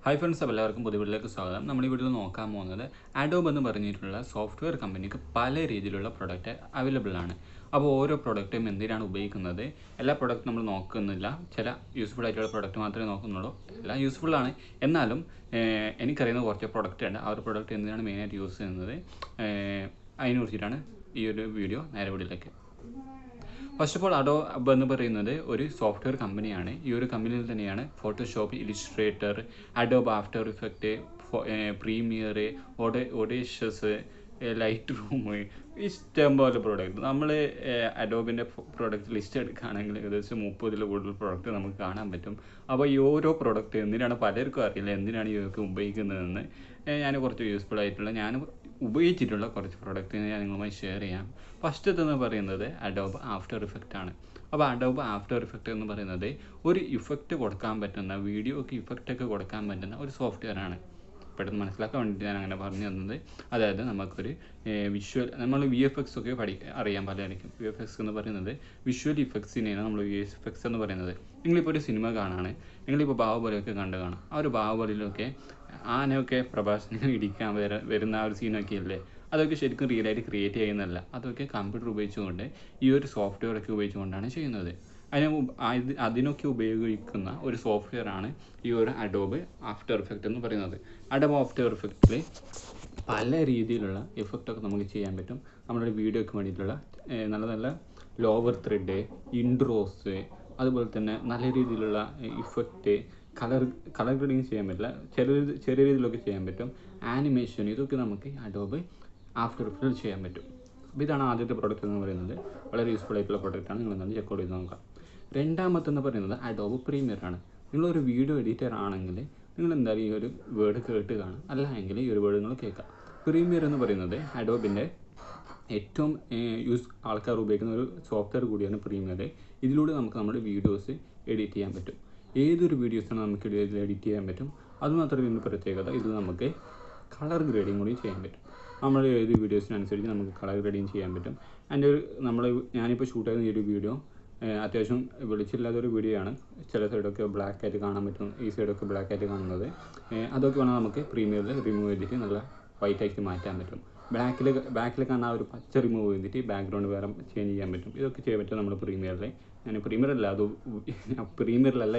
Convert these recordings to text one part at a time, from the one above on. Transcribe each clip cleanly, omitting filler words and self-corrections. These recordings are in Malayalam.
ഹായ് ഫ്രണ്ട്സ്, എല്ലാവർക്കും പുതിയ വീട്ടിലേക്ക് സ്വാഗതം. നമ്മൾ ഈ വീഡിയോയിൽ നോക്കാൻ പോകുന്നത് അഡോബ് എന്ന് പറഞ്ഞിട്ടുള്ള സോഫ്റ്റ്വെയർ കമ്പനിക്ക് പല രീതിയിലുള്ള പ്രൊഡക്റ്റ് അവൈലബിൾ ആണ്. അപ്പോൾ ഓരോ പ്രൊഡക്റ്റും എന്തിനാണ് ഉപയോഗിക്കുന്നത്, എല്ലാ പ്രൊഡക്റ്റും നമ്മൾ നോക്കുന്നില്ല. ചില യൂസ്ഫുൾ ആയിട്ടുള്ള പ്രൊഡക്റ്റ് മാത്രമേ നോക്കുന്നുള്ളൂ. എല്ലാം യൂസ്ഫുൾ ആണ്, എന്നാലും എനിക്കറിയുന്ന കുറച്ച് പ്രൊഡക്റ്റ് ഉണ്ട്. ആ ഒരു പ്രൊഡക്റ്റ് എന്തിനാണ് മെയിനായിട്ട് യൂസ് ചെയ്യുന്നത്, അതിനെ കുറിച്ചിട്ടാണ് ഈ ഒരു വീഡിയോ. നേരെ വീഡിയോയിലേക്ക്. ഫസ്റ്റ് ഓഫ് ഓൾ, അഡോബ് എന്ന് പറയുന്നത് ഒരു സോഫ്റ്റ്വെയർ കമ്പനിയാണ്. ഈ ഒരു കമ്പനിയിൽ തന്നെയാണ് Photoshop, Illustrator, Adobe After Effect, Premiere, Audacious, Lightroom, ഇഷ്ടംപോലെ പ്രോഡക്റ്റ്. നമ്മൾ അഡോബിൻ്റെ പ്രോഡക്റ്റ് ലിസ്റ്റ് എടുക്കുകയാണെങ്കിൽ ഏകദേശം 30 കൂടുതൽ പ്രോഡക്റ്റ് നമുക്ക് കാണാൻ പറ്റും. അപ്പോൾ ഈ ഓരോ പ്രോഡക്റ്റ് എന്തിനാണ് പലർക്കും അറിയില്ല എന്തിനാണ് ഇതൊക്കെ ഉപയോഗിക്കുന്നതെന്ന്. ഞാൻ കുറച്ച് യൂസ്ഫുൾ ആയിട്ടുള്ള ഞാൻ ഉപയോഗിച്ചിട്ടുള്ള കുറച്ച് പ്രോഡക്റ്റ് ഞാൻ നിങ്ങളുമായി ഷെയർ ചെയ്യാം. ഫസ്റ്റത്തെന്ന് പറയുന്നത് അഡോബ് ആഫ്റ്റർ ഇഫക്റ്റ് ആണ്. അപ്പോൾ അഡോബ് ആഫ്റ്റർ ഇഫക്റ്റ് എന്ന് പറയുന്നത് ഒരു ഇഫക്റ്റ് കൊടുക്കാൻ പറ്റുന്ന, വീഡിയോക്ക് ഇഫക്റ്റൊക്കെ കൊടുക്കാൻ പറ്റുന്ന ഒരു സോഫ്റ്റ്വെയർ ആണ്. പെട്ടെന്ന് മനസ്സിലാക്കാൻ വേണ്ടിയിട്ട് ഞാൻ അങ്ങനെ പറഞ്ഞു തന്നത്. അതായത് നമുക്കൊരു വിഷ്വൽ, നമ്മൾ VFX ഒക്കെ അറിയാൻ പലതായിരിക്കും. VFX എന്ന് പറയുന്നത് വിഷ്വൽ ഇഫക്ട്സിനെയാണ് നമ്മൾ VFX എന്ന് പറയുന്നത്. നിങ്ങളിപ്പോൾ ഒരു സിനിമ കാണാണ്, നിങ്ങളിപ്പോൾ ബാഹുബലിയൊക്കെ കണ്ടു കാണാം. ആ ഒരു ബാഹുബലിയിലൊക്കെ ആനയൊക്കെ പ്രഭാഷണങ്ങൾ ഇടിക്കാൻ വരുന്ന ആ ഒരു സീനൊക്കെ ഇല്ലേ, അതൊക്കെ ശരിക്കും റിയലായിട്ട് ക്രിയേറ്റ് ചെയ്യുന്നതല്ല. അതൊക്കെ കമ്പ്യൂട്ടർ ഉപയോഗിച്ചുകൊണ്ട്, ഈ ഒരു സോഫ്റ്റ്വെയർ ഒക്കെ ഉപയോഗിച്ചുകൊണ്ടാണ് ചെയ്യുന്നത്. അതിനൊക്കെ ഉപയോഗിക്കുന്ന ഒരു സോഫ്റ്റ്വെയർ ആണ് ഈ ഒരു അഡോബ് ആഫ്റ്റർ ഇഫക്റ്റ് എന്ന് പറയുന്നത്. അഡോബ് ആഫ്റ്റർ ഇഫക്റ്റിൽ പല രീതിയിലുള്ള ഇഫക്റ്റൊക്കെ നമുക്ക് ചെയ്യാൻ പറ്റും. നമ്മുടെ വീഡിയോയ്ക്ക് വേണ്ടിയിട്ടുള്ള നല്ല നല്ല ലോവർ ത്രെഡ്, ഇൻട്രോസ്, അതുപോലെ തന്നെ നല്ല രീതിയിലുള്ള ഇഫക്റ്റ്, കളർ ഗ്രേഡിങ് ചെയ്യാൻ പറ്റില്ല, ചെറിയ രീതിയിലൊക്കെ ചെയ്യാൻ പറ്റും. ആനിമേഷൻ, ഇതൊക്കെ നമുക്ക് അഡോബ് ആഫ്റ്റർ ഇഫക്റ്റിൽ ചെയ്യാൻ പറ്റും. അപ്പോൾ ഇതാണ് ആദ്യത്തെ പ്രോഡക്റ്റ് എന്ന് പറയുന്നത്. വളരെ യൂസ്ഫുൾ ആയിട്ടുള്ള പ്രോഡക്റ്റാണ്. നിങ്ങൾ എന്തായാലും ചെക്ക് ചെയ്ത് നോക്കാം. രണ്ടാമത്തെന്ന് പറയുന്നത് അഡോബ് പ്രീമിയർ ആണ്. നിങ്ങളൊരു വീഡിയോ എഡിറ്റർ ആണെങ്കിൽ നിങ്ങൾ എന്തായാലും ഈ ഒരു വേർഡ് കേട്ട് കാണും, അല്ലെങ്കിൽ ഈ ഒരു വേർഡ് നിങ്ങൾ കേൾക്കാം. പ്രീമിയർ എന്ന് പറയുന്നത് അഡോബിൻ്റെ ഏറ്റവും ആൾക്കാർ ഉപയോഗിക്കുന്ന ഒരു സോഫ്റ്റ്വെയർ കൂടിയാണ് പ്രീമിയർ. ഇതിലൂടെ നമുക്ക് നമ്മുടെ വീഡിയോസ് എഡിറ്റ് ചെയ്യാൻ പറ്റും. ഏതൊരു വീഡിയോസാണ് നമുക്ക് ഇതിൽ എഡിറ്റ് ചെയ്യാൻ പറ്റും. അതുമാത്രമേ ഇതിൻ്റെ പ്രത്യേകത, ഇതിൽ നമുക്ക് കളർ ഗ്രേഡിങ് കൂടി ചെയ്യാൻ പറ്റും. നമ്മൾ ഏത് വീഡിയോസിനനുസരിച്ച് നമുക്ക് കളർ ഗ്രേഡിങ് ചെയ്യാൻ പറ്റും. ഞാനിപ്പോൾ ഷൂട്ട് ചെയ്യുന്ന ഈ ഒരു വീഡിയോ അത്യാവശ്യം വെളിച്ചില്ലാത്തൊരു വീഡിയോ ആണ്. ചില സൈഡൊക്കെ ബ്ലാക്ക് ആയിട്ട് കാണാൻ പറ്റും, ഈ സൈഡൊക്കെ ബ്ലാക്ക് ആയിട്ട് കാണുന്നത്. അതൊക്കെ വേണം നമുക്ക് പ്രീമിയറിൽ റിമൂവ് ചെയ്തിട്ട് നല്ല വൈറ്റ് ആക്കി മാറ്റാൻ പറ്റും. ബാക്കിൽ കാണാൻ ഒരു പച്ച റിമൂവ് ചെയ്തിട്ട് ബാക്ക്ഗ്രൗണ്ട് വേറെ ചേഞ്ച് ചെയ്യാൻ പറ്റും. ഇതൊക്കെ ചെയ്യാൻ പറ്റും നമ്മൾ പ്രീമിയറിൽ. ഞാൻ പ്രീമിയറിലല്ല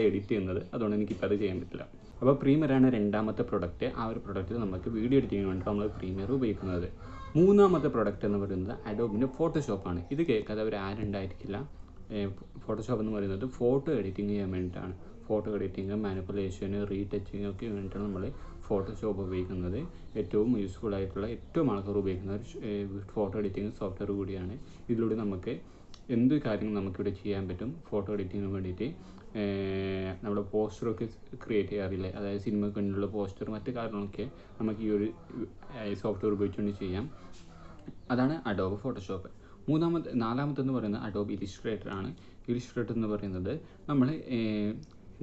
എഡിറ്റ് ചെയ്യുന്നത്, അതുകൊണ്ട് എനിക്കിപ്പോൾ അത് ചെയ്യാൻ പറ്റില്ല. അപ്പോൾ പ്രീമിയറാണ് രണ്ടാമത്തെ പ്രൊഡക്റ്റ്. ആ ഒരു പ്രൊഡക്റ്റ് നമുക്ക് വീഡിയോ എഡിറ്റിങ്ങിന് വേണ്ടി നമ്മൾ പ്രീമിയർ ഉപയോഗിക്കുന്നത്. മൂന്നാമത്തെ പ്രൊഡക്റ്റ് എന്ന് പറയുന്നത് അഡോബിൻ്റെ ഫോട്ടോഷോപ്പാണ്. ഇത് കേൾക്കാതെ അവർ ആരുണ്ടായിരിക്കില്ല. ഫോട്ടോഷോപ്പ് എന്ന് പറയുന്നത് ഫോട്ടോ എഡിറ്റിംഗ് ചെയ്യാൻ വേണ്ടിയിട്ടാണ്. ഫോട്ടോ എഡിറ്റിംഗ്, മാനിപ്പുലേഷന്, റീടച്ചിങ് ഒക്കെ വേണ്ടിയിട്ടാണ് നമ്മൾ ഫോട്ടോഷോപ്പ് ഉപയോഗിക്കുന്നത്. ഏറ്റവും യൂസ്ഫുൾ ആയിട്ടുള്ള, ഏറ്റവും ആൾക്കാർ ഉപയോഗിക്കുന്ന ഒരു ഫോട്ടോ എഡിറ്റിംഗ് സോഫ്റ്റ്വെയർ കൂടിയാണ്. ഇതിലൂടെ നമുക്ക് എന്ത് കാര്യങ്ങളും നമുക്കിവിടെ ചെയ്യാൻ പറ്റും. ഫോട്ടോ എഡിറ്റിങ്ങിന് വേണ്ടിയിട്ട് നമ്മുടെ പോസ്റ്ററൊക്കെ ക്രിയേറ്റ് ചെയ്യാറില്ലേ, അതായത് സിനിമയ്ക്ക് വേണ്ടിയുള്ള പോസ്റ്റർ, മറ്റു കാര്യങ്ങളൊക്കെ നമുക്ക് ഈ ഒരു സോഫ്റ്റ്വെയർ ഉപയോഗിച്ചുകൊണ്ട് ചെയ്യാം. അതാണ് അഡോബ് ഫോട്ടോഷോപ്പ്. നാലാമത്തെന്ന് പറയുന്നത് അഡോബ് ഇലിസ്ട്രേറ്റർ ആണ്. ഇലിസ്ട്രേറ്റർ എന്ന് പറയുന്നത് നമ്മൾ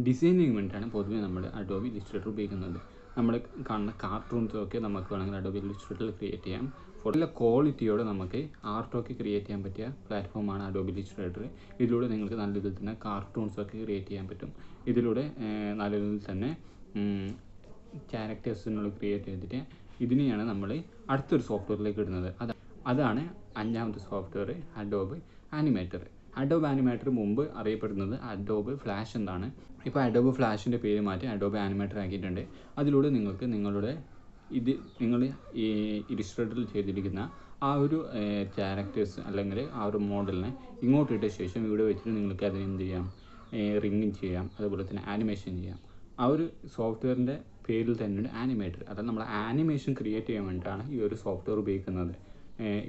ഡിസൈനിങ് വേണ്ടിയിട്ടാണ് പൊതുവെ നമ്മൾ അഡോബ് ഇലിസ്ട്രേറ്റർ ഉപയോഗിക്കുന്നത്. നമ്മൾ കാണുന്ന കാർട്ടൂൺസൊക്കെ നമുക്ക് വേണമെങ്കിൽ അഡോബ് ഇലിസ്ട്രേറ്ററിൽ ക്രിയേറ്റ് ചെയ്യാം. നല്ല ക്വാളിറ്റിയോടെ നമുക്ക് ആർട്ടൊക്കെ ക്രിയേറ്റ് ചെയ്യാൻ പറ്റിയ പ്ലാറ്റ്ഫോമാണ് അഡോബ് ഇലിസ്ട്രേറ്റർ. ഇതിലൂടെ നിങ്ങൾക്ക് നല്ല രീതിയിൽ തന്നെ കാർട്ടൂൺസൊക്കെ ക്രിയേറ്റ് ചെയ്യാൻ പറ്റും. ഇതിലൂടെ നല്ല രീതിയിൽ തന്നെ ക്യാരക്ടേഴ്സിനുള്ള ക്രിയേറ്റ് ചെയ്തിട്ട് ഇതിനെയാണ് നമ്മൾ അടുത്തൊരു സോഫ്റ്റ്വെയറിലേക്ക് ഇടുന്നത്. അതാണ് അഞ്ചാമത്തെ software, Adobe animator. Adobe animator മുമ്പ് അറിയപ്പെടുന്നത് അഡോബ് ഫ്ലാഷ് എന്നാണ്. ഇപ്പോൾ അഡോബ് ഫ്ലാഷിൻ്റെ പേര് മാറ്റി അഡോബ് ആനിമേറ്റർ ആക്കിയിട്ടുണ്ട്. അതിലൂടെ നിങ്ങൾക്ക് നിങ്ങൾ ഈ ഇലിസ്ട്രേറ്ററിൽ ചെയ്തിരിക്കുന്ന ആ ഒരു ക്യാരക്ടേഴ്സ് അല്ലെങ്കിൽ ആ ഒരു മോഡലിനെ ഇങ്ങോട്ടിട്ട ശേഷം ഇവിടെ വെച്ചിട്ട് നിങ്ങൾക്ക് അതിന് എന്ത് ചെയ്യാം, റിങ്ങിങ് ചെയ്യാം, അതുപോലെ തന്നെ ആനിമേഷൻ ചെയ്യാം. ആ ഒരു സോഫ്റ്റ്വെയറിൻ്റെ പേരിൽ തന്നെയുണ്ട് ആനിമേറ്റർ. അതായത് നമ്മൾ ആനിമേഷൻ ക്രിയേറ്റ് ചെയ്യാൻ വേണ്ടിയിട്ടാണ് ഈ ഒരു സോഫ്റ്റ്വെയർ ഉപയോഗിക്കുന്നത്.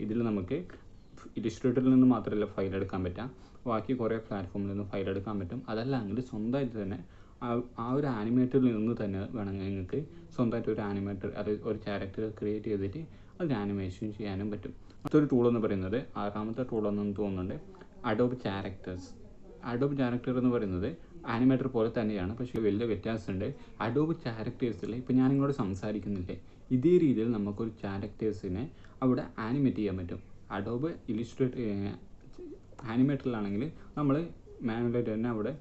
ഇതിൽ നമുക്ക് ഇലിസ്ട്രേറ്ററിൽ നിന്ന് മാത്രമല്ല ഫയൽ എടുക്കാൻ പറ്റാം, ബാക്കി കുറേ പ്ലാറ്റ്ഫോമിൽ നിന്ന് ഫയൽ എടുക്കാൻ പറ്റും. അതല്ലെങ്കിൽ സ്വന്തമായിട്ട് തന്നെ ആ ഒരു ആനിമേറ്ററിൽ നിന്ന് തന്നെ വേണമെങ്കിൽ നിങ്ങൾക്ക് സ്വന്തമായിട്ട് ഒരു ആനിമേറ്റർ, അത് ഒരു ക്യാരക്ടർ ക്രിയേറ്റ് ചെയ്തിട്ട് അതിന് ആനിമേഷൻ ചെയ്യാനും പറ്റും. മറ്റൊരു ടൂൾ എന്ന് പറയുന്നത്, ആറാമത്തെ ടൂളെന്ന് തോന്നുന്നുണ്ട്, അഡോബ് ക്യാരക്ടേഴ്സ്. അഡോബ് ക്യാരക്ടർ എന്ന് പറയുന്നത് ആനിമേറ്റർ പോലെ തന്നെയാണ്, പക്ഷേ വലിയ വ്യത്യാസമുണ്ട്. അഡോബ് ക്യാരക്ടേഴ്സിൽ ഇപ്പോൾ ഞാൻ നിങ്ങളോട് സംസാരിക്കുന്നില്ലേ, ഇതേ രീതിയിൽ നമുക്കൊരു ക്യാരക്ടേഴ്സിനെ അവിടെ ആനിമേറ്റ് ചെയ്യാൻ പറ്റും. അഡോബ് ആനിമേറ്ററിലാണെങ്കിൽ നമ്മൾ മാനുവലായിട്ട് തന്നെ അവിടെ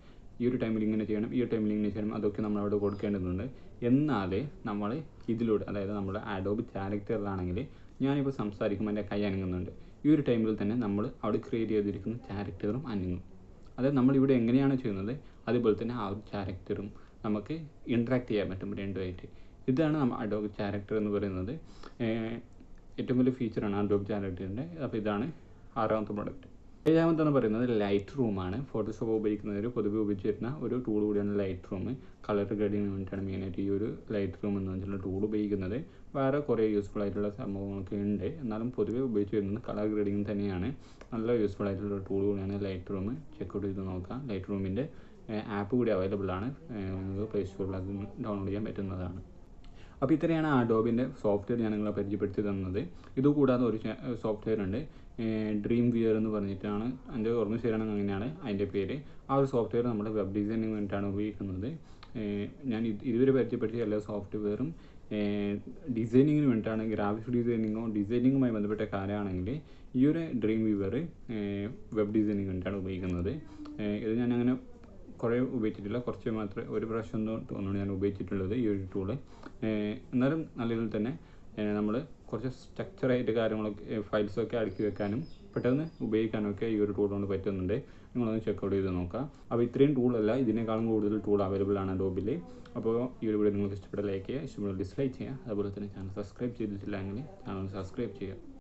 ഈ ഒരു ടൈമിൽ ഇങ്ങനെ ചെയ്യണം, ഈ ഒരു ടൈമിൽ ഇങ്ങനെ ചെയ്യണം, അതൊക്കെ നമ്മൾ അവിടെ കൊടുക്കേണ്ടതുണ്ട്. എന്നാൽ നമ്മൾ ഇതിലൂടെ, അതായത് നമ്മുടെ അഡോബ് ക്യാരക്ടറിലാണെങ്കിൽ ഞാനിപ്പോൾ സംസാരിക്കുമ്പോൾ എൻ്റെ കൈ അനങ്ങുന്നുണ്ട്. ഈ ഒരു ടൈമിൽ തന്നെ നമ്മൾ അവിടെ ക്രിയേറ്റ് ചെയ്തിരിക്കുന്ന ക്യാരക്ടറും അനങ്ങും. അതായത് നമ്മളിവിടെ എങ്ങനെയാണ് ചെയ്യുന്നത് അതുപോലെ തന്നെ ആ ഒരു ക്യാരക്ടറും നമുക്ക് ഇൻട്രാക്ട് ചെയ്യാൻ പറ്റും രണ്ടുമായിട്ട്. ഇതാണ് നമ്മൾ അഡോബ് ക്യാരക്ടർ എന്ന് പറയുന്നത്. ഏറ്റവും വലിയ ഫീച്ചറാണ് അഡോബ് ക്യാരക്ടറിൻ്റെ. അപ്പോൾ ഇതാണ് 6ാമത്തെ പ്രൊഡക്റ്റ്. 7ാമത്തെന്ന് പറയുന്നത് ലൈറ്റ് റൂമാണ്. ഫോട്ടോഷോപ്പ് ഉപയോഗിക്കുന്നവർ പൊതുവെ ഉപയോഗിച്ച് വരുന്ന ഒരു ടൂൾ കൂടിയാണ് ലൈറ്റ് റൂം. കളർ ഗ്രേഡിങ്ങിന് വേണ്ടിയിട്ടാണ് മെയിനായിട്ട് ഈ ഒരു ലൈറ്റ് റൂം എന്ന് വെച്ചിട്ടുള്ള ടൂൾ ഉപയോഗിക്കുന്നത്. വേറെ കുറേ യൂസ്ഫുൾ ആയിട്ടുള്ള സംഭവങ്ങളൊക്കെ ഉണ്ട്, എന്നാലും പൊതുവെ ഉപയോഗിച്ച് വരുന്നത് കളർ ഗ്രേഡിങ് തന്നെയാണ്. നല്ല യൂസ്ഫുൾ ആയിട്ടുള്ള ടൂൾ കൂടിയാണ് ലൈറ്റ് റൂം. ചെക്കൗട്ട് ചെയ്ത് നോക്കാം. ലൈറ്റ് റൂമിൻ്റെ ആപ്പ് കൂടി അവൈലബിൾ ആണ്. നിങ്ങൾക്ക് പ്ലേ സ്റ്റോറിൽ അത് ഡൗൺലോഡ് ചെയ്യാൻ പറ്റുന്നതാണ്. അപ്പോൾ ഇത്രയാണ് അഡോബിൻ്റെ സോഫ്റ്റ്വെയർ ഞാൻ നിങ്ങളെ പരിചയപ്പെടുത്തി തന്നത്. ഇതുകൂടാതെ ഒരു സോഫ്റ്റ്വെയർ ഉണ്ട്, ഡ്രീം വിയർ എന്ന് പറഞ്ഞിട്ടാണ്, എൻ്റെ ഓർമ്മ ശരിയാണെങ്കിൽ അങ്ങനെയാണ് അതിൻ്റെ പേര്. ആ ഒരു സോഫ്റ്റ്വെയർ നമ്മുടെ വെബ് ഡിസൈനിങ് വേണ്ടിയിട്ടാണ് ഉപയോഗിക്കുന്നത്. ഞാൻ ഇതുവരെ പരിചയപ്പെടുത്തിയ എല്ലാ സോഫ്റ്റ്വെയറും ഡിസൈനിങ്ങിന് വേണ്ടിയിട്ടാണ്. ഗ്രാഫിക്സ് ഡിസൈനിങ്ങുമായി ബന്ധപ്പെട്ട കാര്യമാണെങ്കിൽ ഈ ഒരു ഡ്രീം വിയർ വെബ് ഡിസൈനിങ് വേണ്ടിയിട്ടാണ് ഉപയോഗിക്കുന്നത്. ഇത് ഞാൻ അങ്ങനെ കുറേ ഉപയോഗിച്ചിട്ടില്ല, കുറച്ച് മാത്രമേ, ഒരു പ്രാവശ്യം തോന്നുന്നു ഞാൻ ഉപയോഗിച്ചിട്ടുള്ളത് ഈ ഒരു ടൂള്. എന്നാലും നല്ല രീതിയിൽ തന്നെ നമ്മൾ കുറച്ച് സ്ട്രക്ചറായിട്ട് കാര്യങ്ങളൊക്കെ ഫയൽസൊക്കെ അടുക്കി വെക്കാനും പെട്ടെന്ന് ഉപയോഗിക്കാനൊക്കെ ഈ ഒരു ടൂൾ കൊണ്ട് പറ്റുന്നുണ്ട്. നിങ്ങളൊന്ന് ചെക്കൗട്ട് ചെയ്ത് നോക്കാം. അപ്പോൾ ഇത്രയും ടൂളല്ല, ഇതിനേക്കാളും കൂടുതൽ ടൂൾ അവൈലബിൾ ആണ് അഡോബിൽ. അപ്പോൾ ഈ ഒരു വീഡിയോ നിങ്ങൾക്ക് ഇഷ്ടപ്പെട്ട ലൈക്ക് ചെയ്യുക, ഇഷ്ടപ്പെട്ട ഡിസ്ലൈക്ക് ചെയ്യുക. അതുപോലെ തന്നെ ചാനൽ സബ്സ്ക്രൈബ് ചെയ്തിട്ടില്ലെങ്കിൽ ചാനൽ സബ്സ്ക്രൈബ് ചെയ്യുക.